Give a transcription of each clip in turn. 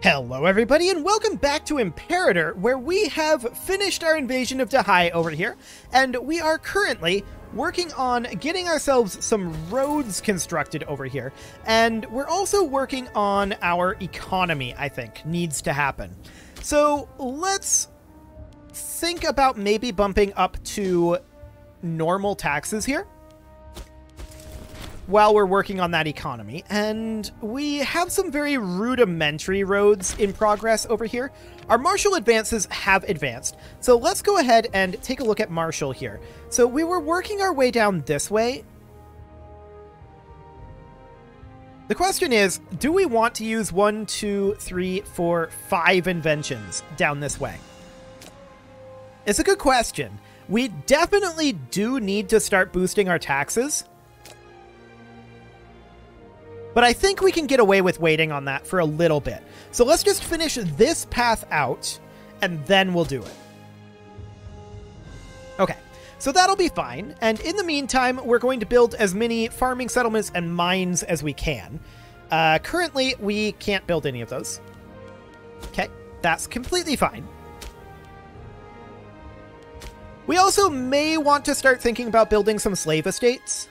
Hello everybody and welcome back to Imperator, where we have finished our invasion of Dahai over here, and we are currently working on getting ourselves some roads constructed over here, and we're also working on our economy, I think, needs to happen. So let's think about maybe bumping up to normal taxes here while we're working on that economy. And we have some very rudimentary roads in progress over here. Our martial advances have advanced. So let's go ahead and take a look at martial here. So we were working our way down this way. The question is, do we want to use 1, 2, 3, 4, 5 inventions down this way? It's a good question. We definitely do need to start boosting our taxes, but I think we can get away with waiting on that for a little bit. So let's just finish this path out, and then we'll do it. Okay, so that'll be fine. And in the meantime, we're going to build as many farming settlements and mines as we can. Currently, we can't build any of those. Okay, that's completely fine. We also may want to start thinking about building some slave estates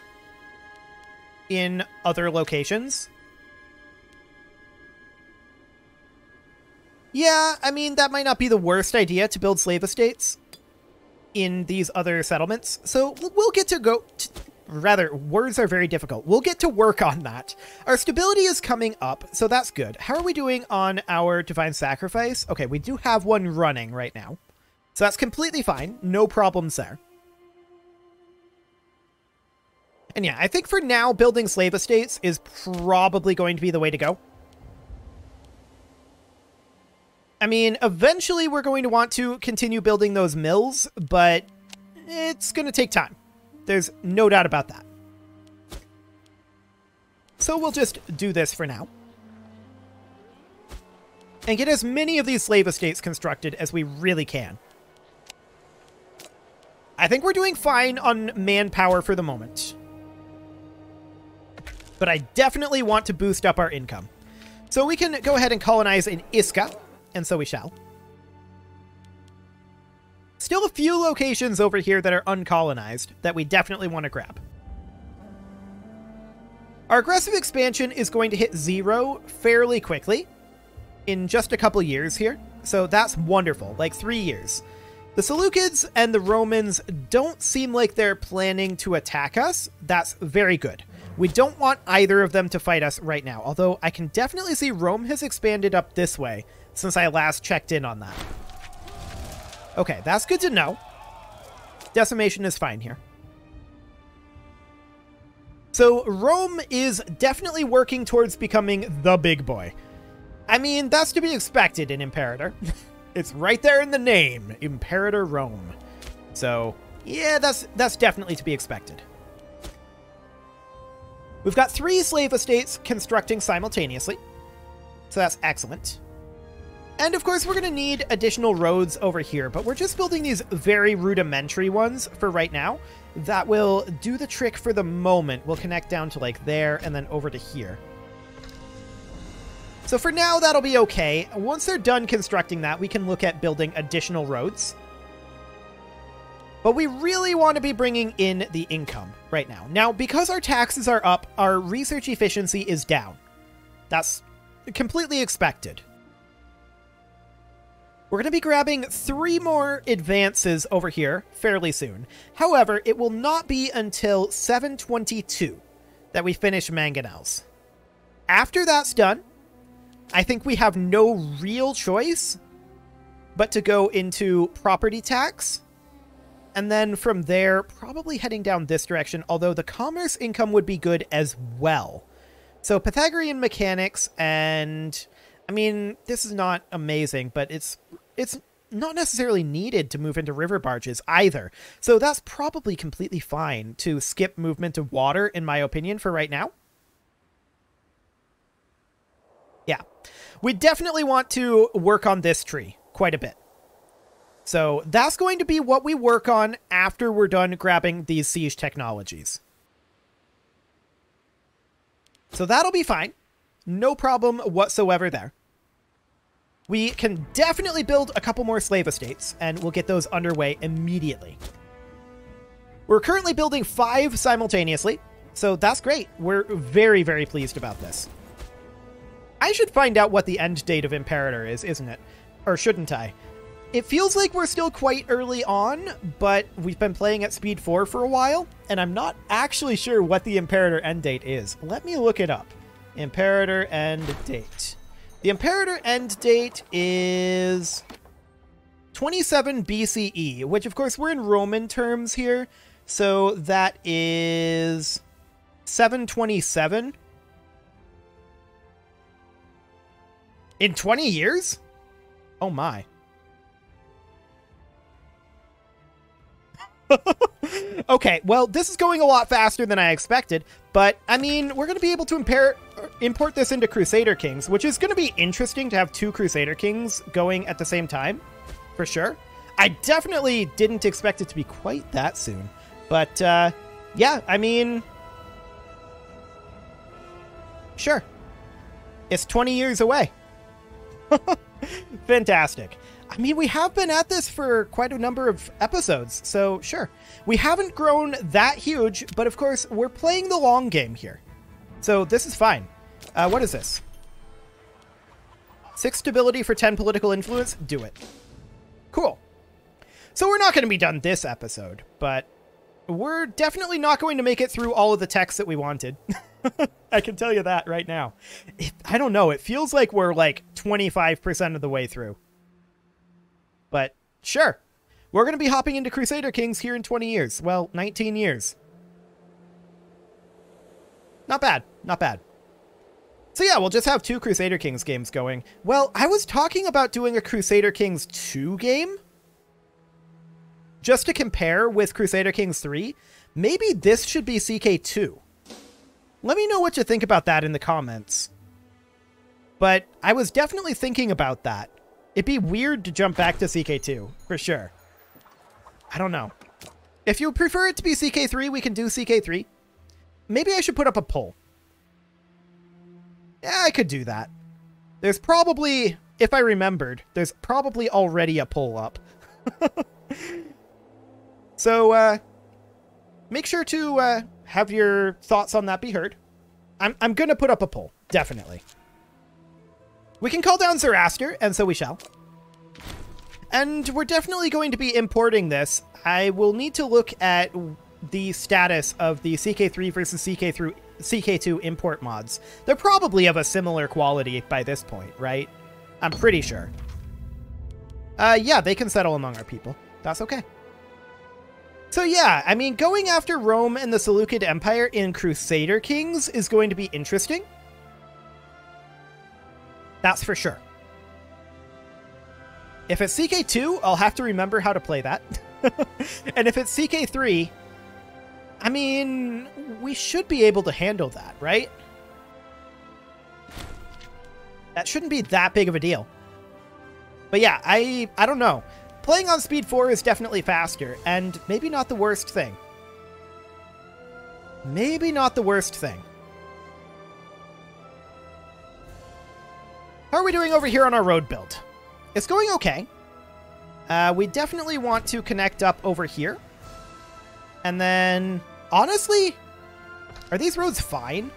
in other locations. Yeah, I mean, that might not be the worst idea to build slave estates in these other settlements. So we'll get to go... Rather, words are very difficult. We'll get to work on that. Our stability is coming up, so that's good. How are we doing on our divine sacrifice? Okay, we do have one running right now. So that's completely fine. No problems there. And yeah, I think for now, building slave estates is probably going to be the way to go. I mean, eventually we're going to want to continue building those mills, but it's going to take time. There's no doubt about that. So we'll just do this for now. And get as many of these slave estates constructed as we really can. I think we're doing fine on manpower for the moment, but I definitely want to boost up our income. So we can go ahead and colonize in Iska, and so we shall. Still a few locations over here that are uncolonized that we definitely want to grab. Our aggressive expansion is going to hit 0 fairly quickly in just a couple years here, so that's wonderful, like 3 years. The Seleucids and the Romans don't seem like they're planning to attack us. That's very good. We don't want either of them to fight us right now, although I can definitely see Rome has expanded up this way since I last checked in on that. Okay, that's good to know. Decimation is fine here. So Rome is definitely working towards becoming the big boy. I mean, that's to be expected in Imperator. It's right there in the name, Imperator Rome. So yeah, that's definitely to be expected. We've got 3 slave estates constructing simultaneously, so that's excellent. And of course, we're going to need additional roads over here, but we're just building these very rudimentary ones for right now. That will do the trick for the moment. We'll connect down to like there and then over to here. So for now, that'll be okay. Once they're done constructing that, we can look at building additional roads. But we really want to be bringing in the income right now. Now, because our taxes are up, our research efficiency is down. That's completely expected. We're going to be grabbing 3 more advances over here fairly soon. However, it will not be until 722 that we finish mangonels. After that's done, I think we have no real choice but to go into property tax. And then from there, probably heading down this direction, although the commerce income would be good as well. So Pythagorean mechanics, and I mean, this is not amazing, but it's not necessarily needed to move into river barges either. So that's probably completely fine to skip movement of water, in my opinion, for right now. Yeah, we definitely want to work on this tree quite a bit. So that's going to be what we work on after we're done grabbing these siege technologies. So that'll be fine. No problem whatsoever there. We can definitely build a couple more slave estates, and we'll get those underway immediately. We're currently building 5 simultaneously, so that's great. We're very, very pleased about this. I should find out what the end date of Imperator is, isn't it? Or shouldn't I? It feels like we're still quite early on, but we've been playing at speed 4 for a while, and I'm not actually sure what the Imperator end date is. Let me look it up. Imperator end date. The Imperator end date is 27 BCE, which of course we're in Roman terms here, so that is 727. In 20 years? Oh my. Okay, well, this is going a lot faster than I expected, but, I mean, we're going to be able to import this into Crusader Kings, which is going to be interesting to have 2 Crusader Kings going at the same time, for sure. I definitely didn't expect it to be quite that soon, but, yeah, I mean, sure. It's 20 years away. Fantastic. I mean, we have been at this for quite a number of episodes, so sure. We haven't grown that huge, but of course, we're playing the long game here. So this is fine. What is this? 6 stability for 10 political influence? Do it. Cool. So we're not going to be done this episode, but we're definitely not going to make it through all of the text that we wanted. I can tell you that right now. I don't know. It feels like we're like 25% of the way through. But sure, we're going to be hopping into Crusader Kings here in 20 years. Well, 19 years. Not bad. Not bad. So yeah, we'll just have 2 Crusader Kings games going. Well, I was talking about doing a Crusader Kings 2 game. Just to compare with Crusader Kings 3. Maybe this should be CK2. Let me know what you think about that in the comments. But I was definitely thinking about that. It'd be weird to jump back to CK2, for sure. I don't know. If you prefer it to be CK3, we can do CK3. Maybe I should put up a poll. Yeah, I could do that. There's probably, if I remembered, there's probably already a poll up. So, make sure to have your thoughts on that be heard. I'm going to put up a poll, definitely. We can call down Zoroaster, and so we shall. And we're definitely going to be importing this. I will need to look at the status of the CK3 versus CK2 import mods. They're probably of a similar quality by this point, right? I'm pretty sure. Yeah, they can settle among our people. That's okay. So yeah, I mean, going after Rome and the Seleucid Empire in Crusader Kings is going to be interesting. That's for sure. If it's CK2, I'll have to remember how to play that. And if it's CK3, I mean, we should be able to handle that, right? That shouldn't be that big of a deal. But yeah, I don't know. Playing on speed 4 is definitely faster, and maybe not the worst thing. Maybe not the worst thing. How are we doing over here on our road build? It's going okay. We definitely want to connect up over here. And then, honestly, are these roads fine?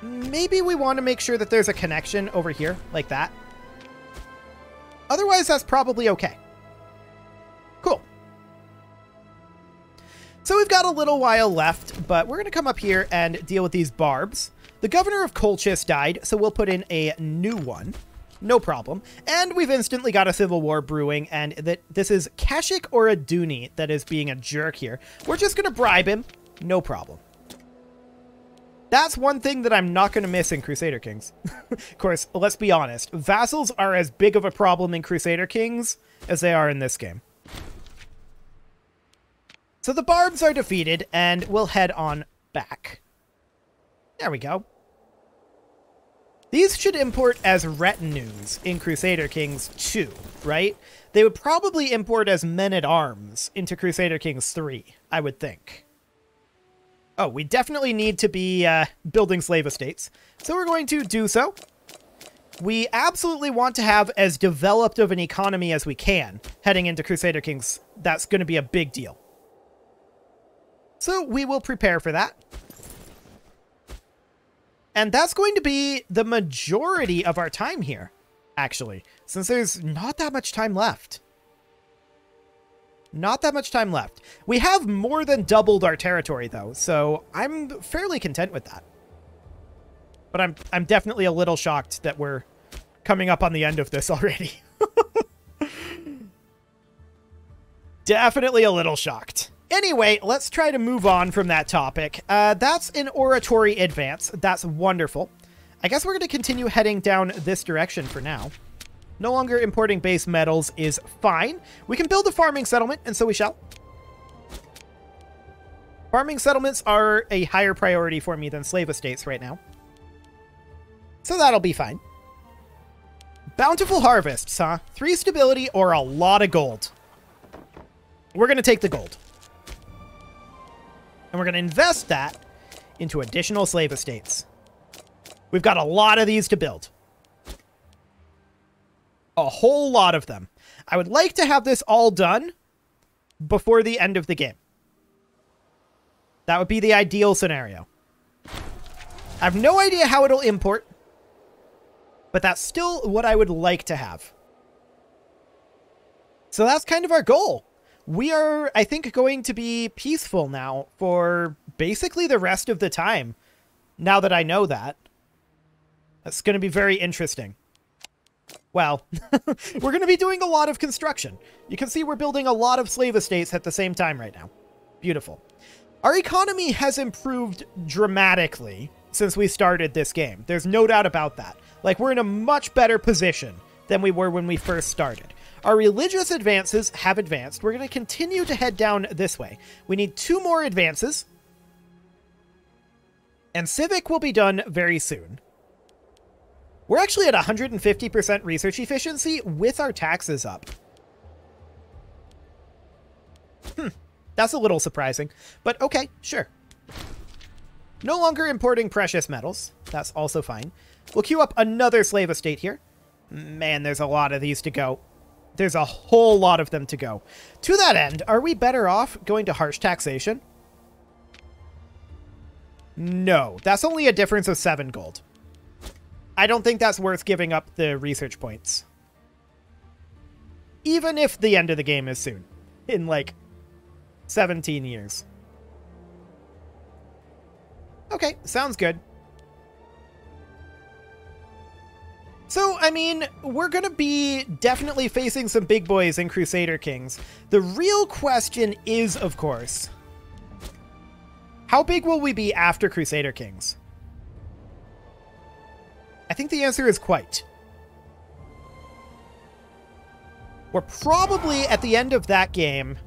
Maybe we want to make sure that there's a connection over here, like that. Otherwise, that's probably okay. Cool. So we've got a little while left, but we're going to come up here and deal with these barbs. The governor of Colchis died, so we'll put in a new one. No problem. And we've instantly got a civil war brewing, and this is Kashik or Aduni that is being a jerk here. We're just going to bribe him. No problem. That's one thing that I'm not going to miss in Crusader Kings. Of course, let's be honest. Vassals are as big of a problem in Crusader Kings as they are in this game. So the barbs are defeated, and we'll head on back. There we go. These should import as retinues in Crusader Kings 2, right? They would probably import as men-at-arms into Crusader Kings 3, I would think. Oh, we definitely need to be building slave estates, so we're going to do so. We absolutely want to have as developed of an economy as we can heading into Crusader Kings. That's going to be a big deal. So we will prepare for that. And that's going to be the majority of our time here, actually, since there's not that much time left. Not that much time left. We have more than doubled our territory, though, so I'm fairly content with that. But I'm definitely a little shocked that we're coming up on the end of this already. Definitely a little shocked. Anyway, let's try to move on from that topic. That's an oratory advance. That's wonderful. I guess we're going to continue heading down this direction for now. No longer importing base metals is fine. We can build a farming settlement, and so we shall. Farming settlements are a higher priority for me than slave estates right now. So that'll be fine. Bountiful harvests, huh? 3 stability or a lot of gold. We're going to take the gold. And we're going to invest that into additional slave estates. We've got a lot of these to build. A whole lot of them. I would like to have this all done before the end of the game. That would be the ideal scenario. I have no idea how it'll import, but that's still what I would like to have. So that's kind of our goal. We are, I think, going to be peaceful now for basically the rest of the time, now that I know that. That's going to be very interesting. Well, we're going to be doing a lot of construction. You can see we're building a lot of slave estates at the same time right now. Beautiful. Our economy has improved dramatically since we started this game. There's no doubt about that. Like, we're in a much better position than we were when we first started. Our religious advances have advanced. We're going to continue to head down this way. We need 2 more advances. And civic will be done very soon. We're actually at 150% research efficiency with our taxes up. That's a little surprising, but okay, sure. No longer importing precious metals. That's also fine. We'll queue up another slave estate here. Man, there's a lot of these to go. There's a whole lot of them to go. To that end, are we better off going to harsh taxation? No, that's only a difference of 7 gold. I don't think that's worth giving up the research points. Even if the end of the game is soon. In, like, 17 years. Okay, sounds good. So, I mean, we're going to be definitely facing some big boys in Crusader Kings. The real question is, of course, how big will we be after Crusader Kings? I think the answer is quite. We're probably, at the end of that game,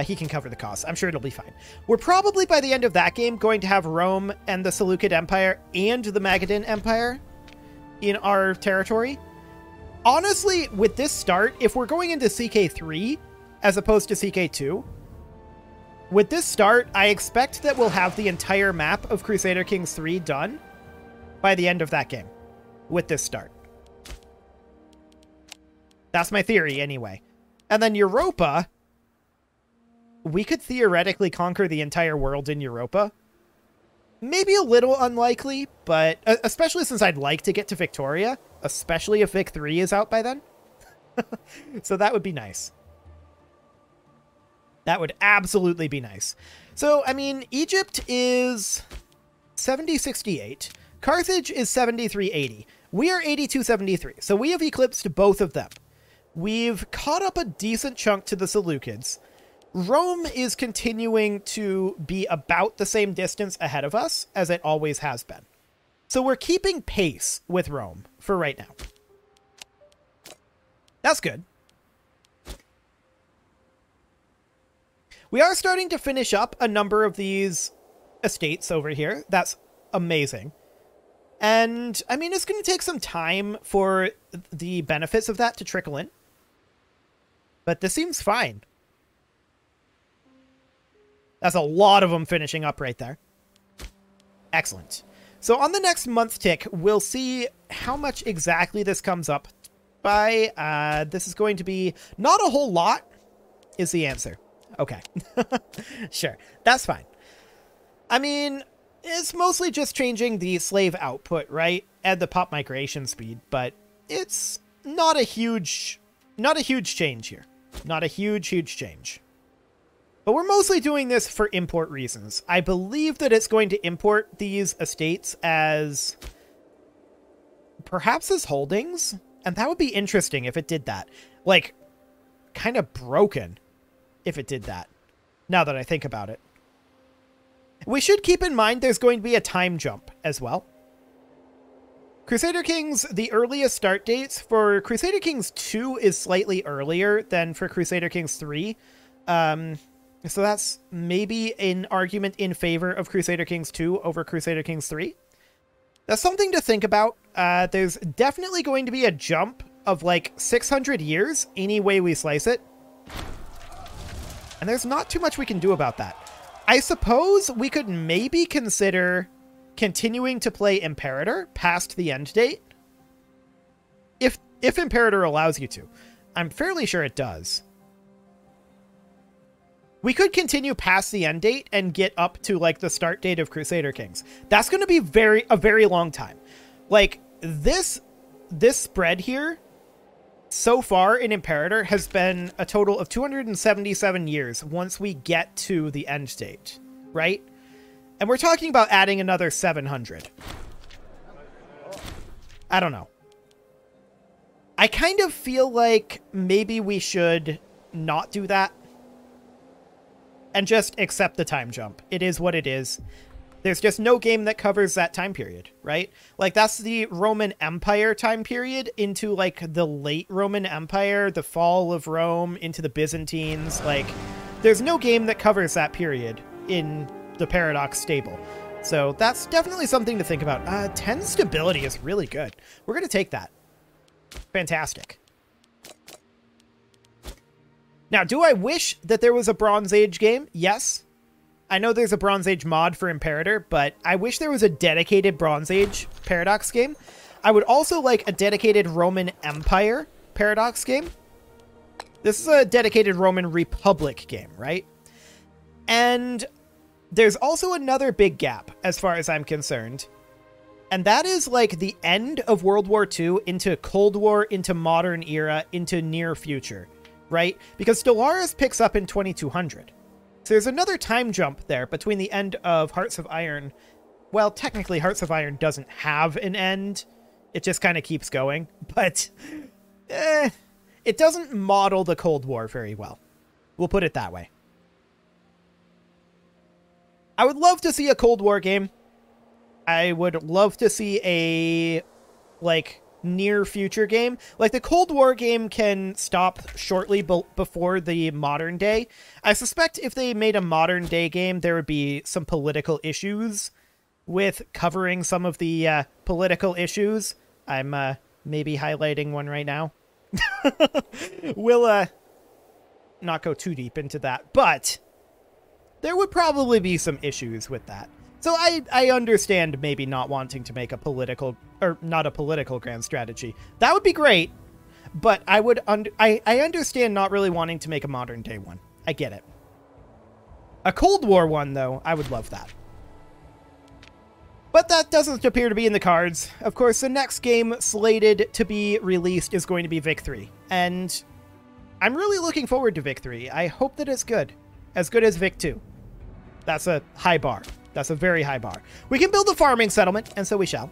he can cover the costs. I'm sure it'll be fine. We're probably, by the end of that game, going to have Rome and the Seleucid Empire and the Magadan Empire in our territory. Honestly, with this start, if we're going into CK3 as opposed to CK2, with this start, I expect that we'll have the entire map of Crusader Kings 3 done by the end of that game with this start. That's my theory, anyway. And then Europa, we could theoretically conquer the entire world in Europa. Maybe a little unlikely, but especially since I'd like to get to Victoria, especially if Vic 3 is out by then. So that would be nice. That would absolutely be nice. So, I mean, Egypt is 7068. Carthage is 7380. We are 8273. So we have eclipsed both of them. We've caught up a decent chunk to the Seleucids. Rome is continuing to be about the same distance ahead of us as it always has been. So we're keeping pace with Rome for right now. That's good. We are starting to finish up a number of these estates over here. That's amazing. And, I mean, it's going to take some time for the benefits of that to trickle in. But this seems fine. That's a lot of them finishing up right there. Excellent. So on the next month tick, we'll see how much exactly this comes up by. This is going to be not a whole lot is the answer. Okay. Sure. That's fine. I mean, it's mostly just changing the slave output, right? And the pop migration speed, but it's not a huge change here. Not a huge change. But we're mostly doing this for import reasons. I believe that it's going to import these estates as perhaps as holdings, and that would be interesting if it did that. Like, kind of broken if it did that, now that I think about it. We should keep in mind there's going to be a time jump as well. Crusader Kings, the earliest start dates for Crusader Kings 2 is slightly earlier than for Crusader Kings 3. So that's maybe an argument in favor of Crusader Kings 2 over Crusader Kings 3. That's something to think about. There's definitely going to be a jump of like 600 years any way we slice it. And there's not too much we can do about that. I suppose we could maybe consider continuing to play Imperator past the end date. If Imperator allows you to. I'm fairly sure it does. We could continue past the end date and get up to like the start date of Crusader Kings. That's going to be a very long time. Like this spread here so far in Imperator has been a total of 277 years once we get to the end date, right? And we're talking about adding another 700. I don't know. I kind of feel like maybe we should not do that and just accept the time jump. It is what it is. There's just no game that covers that time period, right? Like, that's the Roman Empire time period into, like, the late Roman Empire, the fall of Rome, into the Byzantines. Like, there's no game that covers that period in the Paradox stable. So that's definitely something to think about. 10 stability is really good. We're going to take that. Fantastic. Now, do I wish that there was a Bronze Age game? Yes. I know there's a Bronze Age mod for Imperator, but I wish there was a dedicated Bronze Age Paradox game. I would also like a dedicated Roman Empire Paradox game. This is a dedicated Roman Republic game, right? And there's also another big gap, as far as I'm concerned. And that is like the end of World War II into Cold War, into modern era, into near future, right? Because Stellaris picks up in 2200. So there's another time jump there between the end of Hearts of Iron. Well, technically Hearts of Iron doesn't have an end. It just kind of keeps going. But it doesn't model the Cold War very well. We'll put it that way. I would love to see a Cold War game. I would love to see a, like, near future game. Like, the Cold War game can stop shortly before the modern day. I suspect if they made a modern day game, there would be some political issues with covering some of the political issues. I'm maybe highlighting one right now. We'll not go too deep into that, but there would probably be some issues with that. So I understand maybe not wanting to make a political, or not a political grand strategy. That would be great, but I understand not really wanting to make a modern day one. I get it. A Cold War one, though, I would love that. But that doesn't appear to be in the cards. Of course, the next game slated to be released is going to be Vic 3, and I'm really looking forward to Vic 3. I hope that it's good. As good as Vic 2. That's a high bar. That's a very high bar. We can build a farming settlement, and so we shall.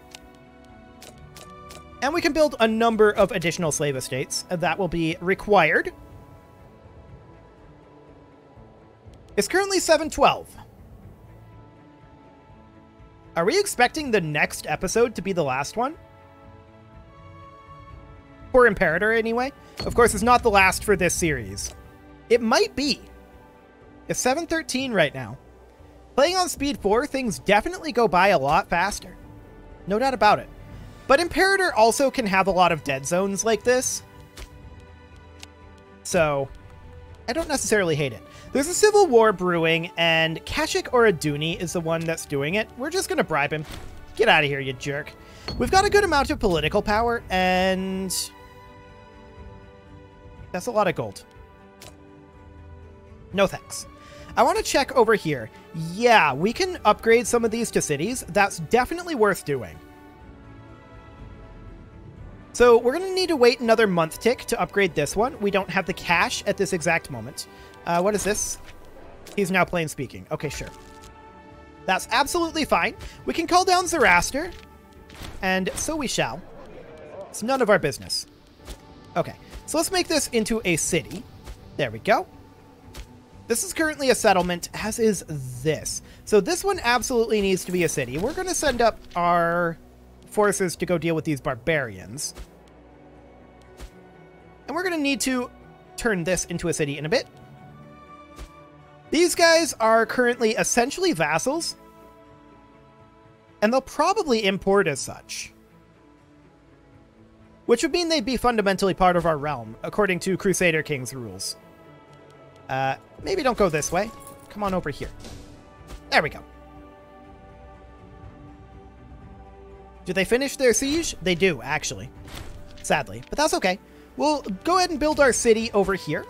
And we can build a number of additional slave estates that will be required. It's currently 7:12. Are we expecting the next episode to be the last one? For Imperator, anyway. Of course, it's not the last for this series. It might be. It's 7:13 right now. Playing on Speed 4, things definitely go by a lot faster. No doubt about it. But Imperator also can have a lot of dead zones like this. So, I don't necessarily hate it. There's a civil war brewing, and Kashik or Aduni is the one that's doing it. We're just going to bribe him. Get out of here, you jerk. We've got a good amount of political power, and that's a lot of gold. No thanks. I want to check over here. Yeah, we can upgrade some of these to cities. That's definitely worth doing. So we're going to need to wait another month tick to upgrade this one. We don't have the cash at this exact moment. What is this? He's now plain speaking. Okay, sure. That's absolutely fine. We can call down Zoroaster, and so we shall. It's none of our business. Okay, so let's make this into a city. There we go. This is currently a settlement, as is this. So this one absolutely needs to be a city. We're going to send up our forces to go deal with these barbarians. And we're going to need to turn this into a city in a bit. These guys are currently essentially vassals, and they'll probably import as such, which would mean they'd be fundamentally part of our realm, according to Crusader King's rules. Maybe don't go this way. Come on over here. There we go. Do they finish their siege? They do, actually. Sadly, but that's okay. We'll go ahead and build our city over here,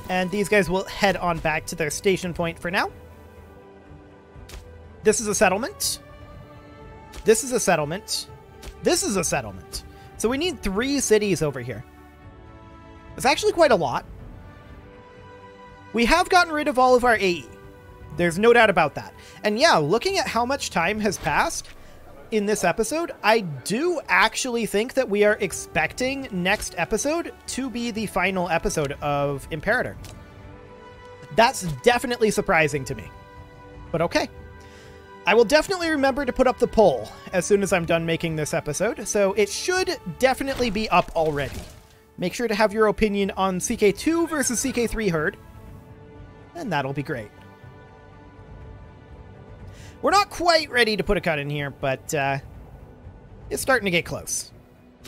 and these guys will head on back to their station point for now. This is a settlement. This is a settlement. This is a settlement. So we need 3 cities over here. It's actually quite a lot. We have gotten rid of all of our AE. There's no doubt about that. And yeah, looking at how much time has passed in this episode, I do actually think that we are expecting next episode to be the final episode of Imperator. That's definitely surprising to me. But okay. I will definitely remember to put up the poll as soon as I'm done making this episode, so it should definitely be up already. Make sure to have your opinion on CK2 versus CK3 heard, and that'll be great. We're not quite ready to put a cut in here, but it's starting to get close.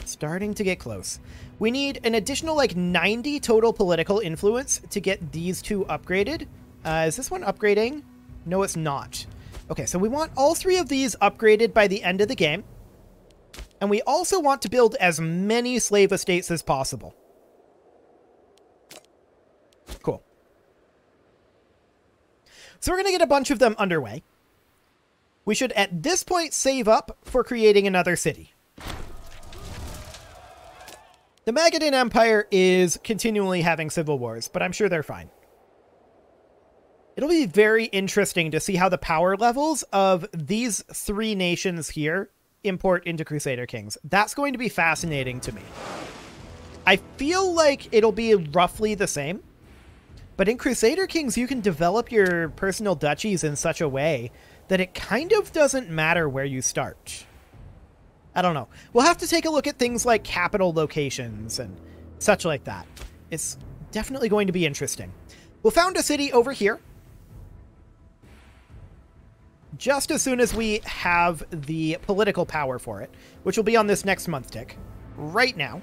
Starting to get close. We need an additional, like, 90 total political influence to get these 2 upgraded. Is this one upgrading? No, it's not. Okay, so we want all 3 of these upgraded by the end of the game. And we also want to build as many slave estates as possible. Cool. So we're going to get a bunch of them underway. We should, at this point, save up for creating another city. The Magadan Empire is continually having civil wars, but I'm sure they're fine. It'll be very interesting to see how the power levels of these 3 nations here import into Crusader Kings. That's going to be fascinating to me. I feel like it'll be roughly the same, but in Crusader Kings, you can develop your personal duchies in such a way that it kind of doesn't matter where you start. I don't know. We'll have to take a look at things like capital locations and such like that. It's definitely going to be interesting. We'll found a city over here. Just as soon as we have the political power for it, which will be on this next month tick. Right now.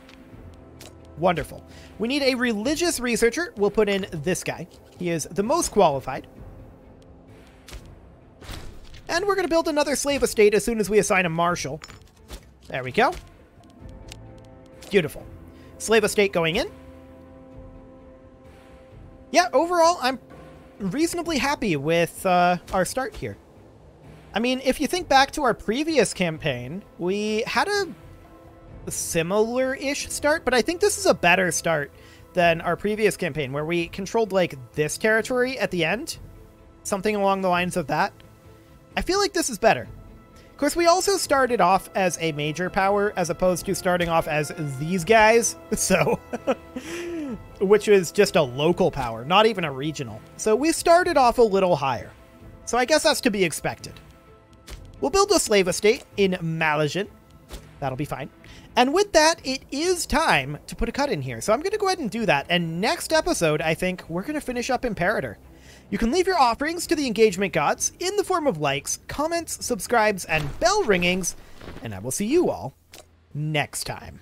Wonderful. We need a religious researcher. We'll put in this guy. He is the most qualified. And we're going to build another slave estate as soon as we assign a marshal. There we go. Beautiful. Slave estate going in. Yeah, overall, I'm reasonably happy with our start here. I mean, if you think back to our previous campaign, we had a similar-ish start, but I think this is a better start than our previous campaign, where we controlled, like, this territory at the end. Something along the lines of that. I feel like this is better. Of course, we also started off as a major power, as opposed to starting off as these guys, so... which is just a local power, not even a regional. So we started off a little higher. So I guess that's to be expected. We'll build a slave estate in Malaysian. That'll be fine. And with that, it is time to put a cut in here. So I'm going to go ahead and do that. And next episode, I think, we're going to finish up Imperator. You can leave your offerings to the engagement gods in the form of likes, comments, subscribes, and bell ringings. And I will see you all next time.